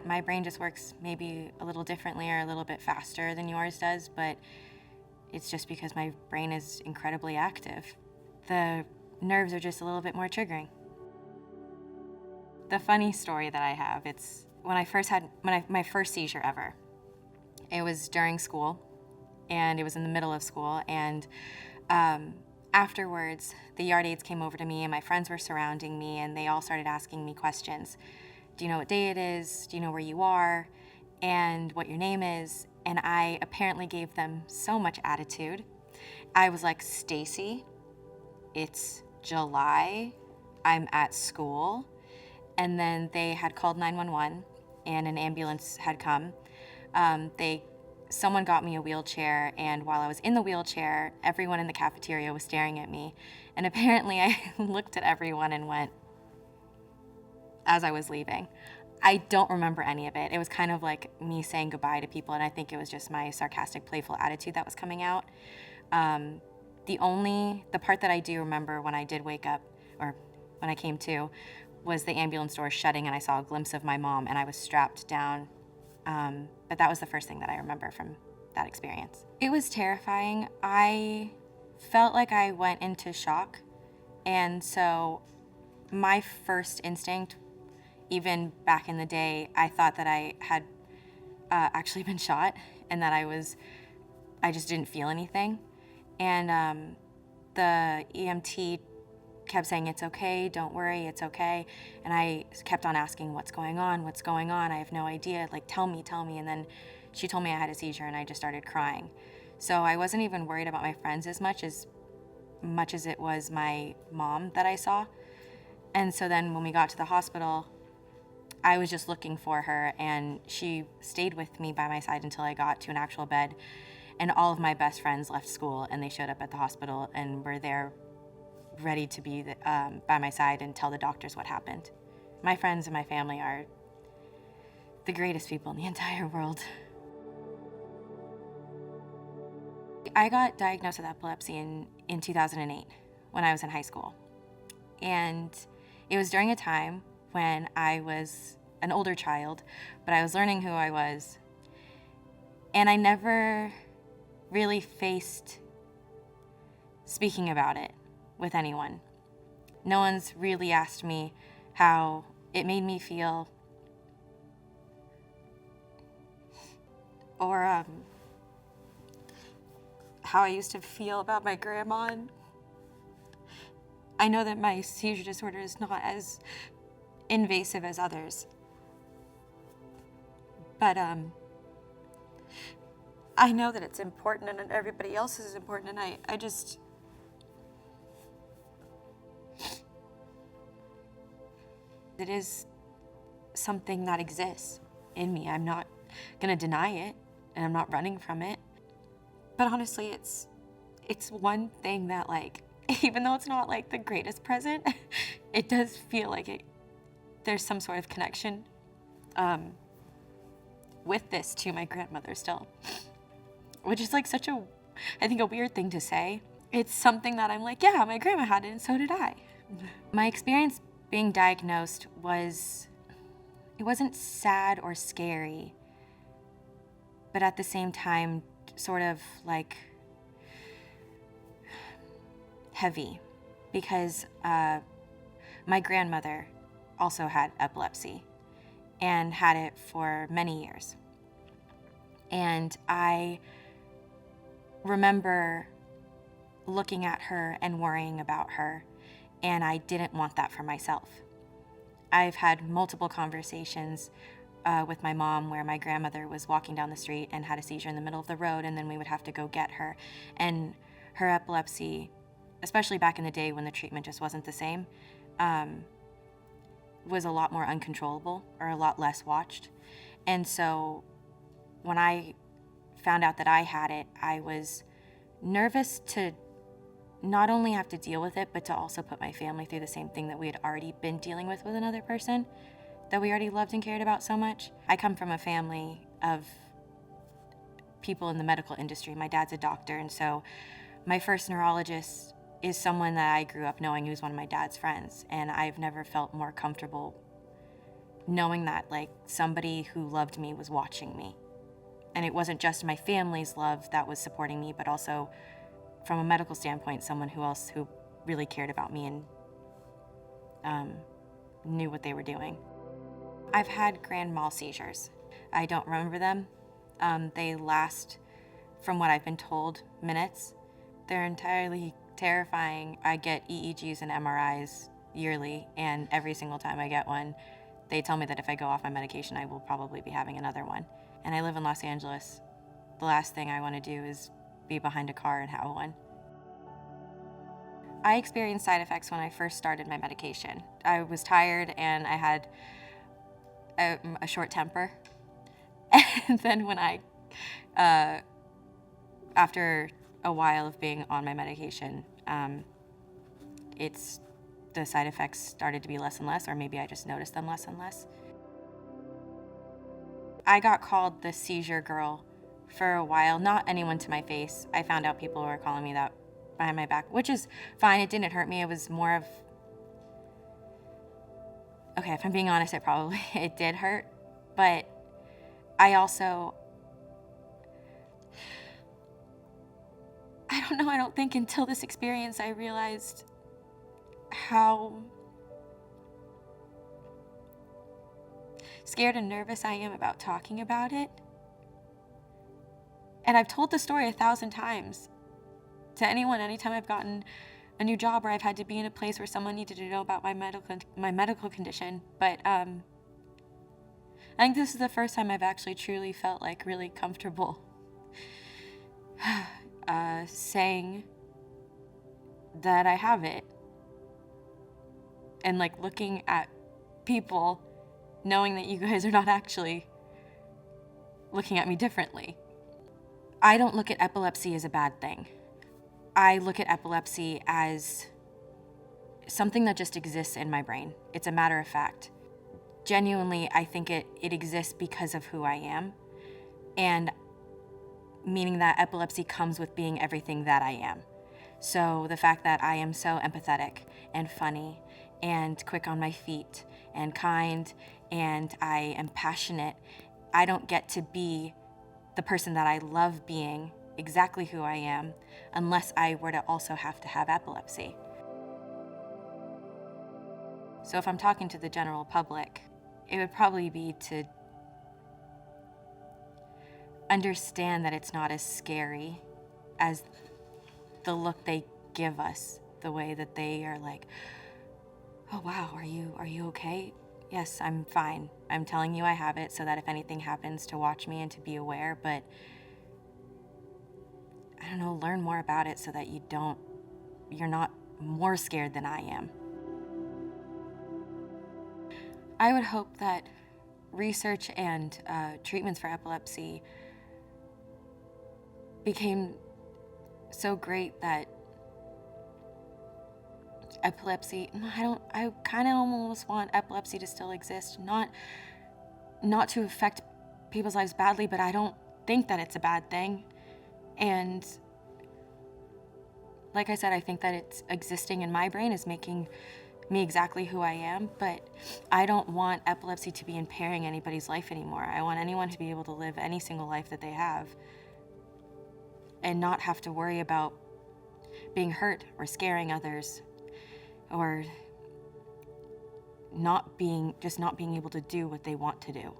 My brain just works maybe a little differently or a little bit faster than yours does, but it's just because my brain is incredibly active. The nerves are just a little bit more triggering. The funny story that I have, it's when I first had my first seizure ever. It was during school, and it was in the middle of school, and afterwards, the yard aides came over to me, and my friends were surrounding me, and they all started asking me questions. Do you know what day it is? Do you know where you are? And what your name is? And I apparently gave them so much attitude. I was like, Stacy, it's July, I'm at school. And then they had called 911 and an ambulance had come. Someone got me a wheelchair, and while I was in the wheelchair, everyone in the cafeteria was staring at me. And apparently I looked at everyone and went, as I was leaving. I don't remember any of it. It was kind of like me saying goodbye to people, and I think it was just my sarcastic, playful attitude that was coming out. The part that I do remember when I did wake up, or when I came to, was the ambulance door shutting and I saw a glimpse of my mom and I was strapped down. But that was the first thing that I remember from that experience. It was terrifying. I felt like I went into shock. And so my first instinct, even back in the day, I thought that I had actually been shot and that I just didn't feel anything. And the EMT kept saying, it's okay, don't worry, it's okay. And I kept on asking, what's going on? I have no idea, like, tell me. And then she told me I had a seizure and I just started crying. So I wasn't even worried about my friends as much as it was my mom that I saw. And so then when we got to the hospital, I was just looking for her, and she stayed with me by my side until I got to an actual bed. And all of my best friends left school and they showed up at the hospital and were there ready to be by my side and tell the doctors what happened. My friends and my family are the greatest people in the entire world. I got diagnosed with epilepsy in 2008 when I was in high school. And it was during a time when I was an older child, but I was learning who I was. And I never really faced speaking about it with anyone. No one's really asked me how it made me feel, or how I used to feel about my grandma. And I know that my seizure disorder is not as invasive as others, but I know that it's important and everybody else is important, and I just, it is something that exists in me. I'm not gonna deny it, and I'm not running from it. But honestly, it's one thing that, like, even though it's not like the greatest present, it does feel like there's some sort of connection with this to my grandmother still, which is like such I think a weird thing to say. It's something that I'm like, yeah, my grandma had it and so did I. My experience being diagnosed it wasn't sad or scary, but at the same time, sort of like heavy, because my grandmother also had epilepsy and had it for many years. And I remember looking at her and worrying about her, and I didn't want that for myself. I've had multiple conversations with my mom where my grandmother was walking down the street and had a seizure in the middle of the road, and then we would have to go get her. And her epilepsy, especially back in the day when the treatment just wasn't the same, was a lot more uncontrollable or a lot less watched. And so when I found out that I had it, I was nervous to not only have to deal with it, but to also put my family through the same thing that we had already been dealing with another person that we already loved and cared about so much. I come from a family of people in the medical industry. My dad's a doctor, and so my first neurologist is someone that I grew up knowing who's one of my dad's friends, and I've never felt more comfortable knowing that like somebody who loved me was watching me. And it wasn't just my family's love that was supporting me, but also from a medical standpoint, someone who really cared about me and knew what they were doing. I've had grand mal seizures. I don't remember them. They last, from what I've been told, minutes. They're entirely terrifying. I get EEGs and MRIs yearly, and every single time I get one, they tell me that if I go off my medication, I will probably be having another one. And I live in Los Angeles. The last thing I want to do is be behind a car and have one. I experienced side effects when I first started my medication. I was tired and I had a short temper. And then when after a while of being on my medication, the side effects started to be less and less, or maybe I just noticed them less and less. I got called the seizure girl for a while, not anyone to my face. I found out people were calling me that behind my back, which is fine. It didn't hurt me. It was more of, okay, if I'm being honest, it did hurt. But I don't know, I don't think until this experience I realized how scared and nervous I am about talking about it. And I've told the story 1,000 times to anyone, anytime I've gotten a new job or I've had to be in a place where someone needed to know about my medical condition. But I think this is the first time I've actually truly felt like really comfortable saying that I have it. And like looking at people, knowing that you guys are not actually looking at me differently. I don't look at epilepsy as a bad thing. I look at epilepsy as something that just exists in my brain. It's a matter of fact. Genuinely, I think it exists because of who I am, and meaning that epilepsy comes with being everything that I am. So the fact that I am so empathetic and funny and quick on my feet and kind and I am passionate, I don't get to be the person that I love being, exactly who I am, unless I were to also have to have epilepsy. So if I'm talking to the general public, it would probably be to understand that it's not as scary as the look they give us, the way that they are like, oh wow, are you okay? Yes, I'm fine. I'm telling you I have it so that if anything happens to watch me and to be aware, but I don't know, learn more about it so that you're not more scared than I am. I would hope that research and treatments for epilepsy became so great that epilepsy, I kind of almost want epilepsy to still exist, not to affect people's lives badly, but I don't think that it's a bad thing. And like I said, I think that it's existing in my brain is making me exactly who I am, but I don't want epilepsy to be impairing anybody's life anymore. I want anyone to be able to live any single life that they have and not have to worry about being hurt or scaring others or not being able to do what they want to do.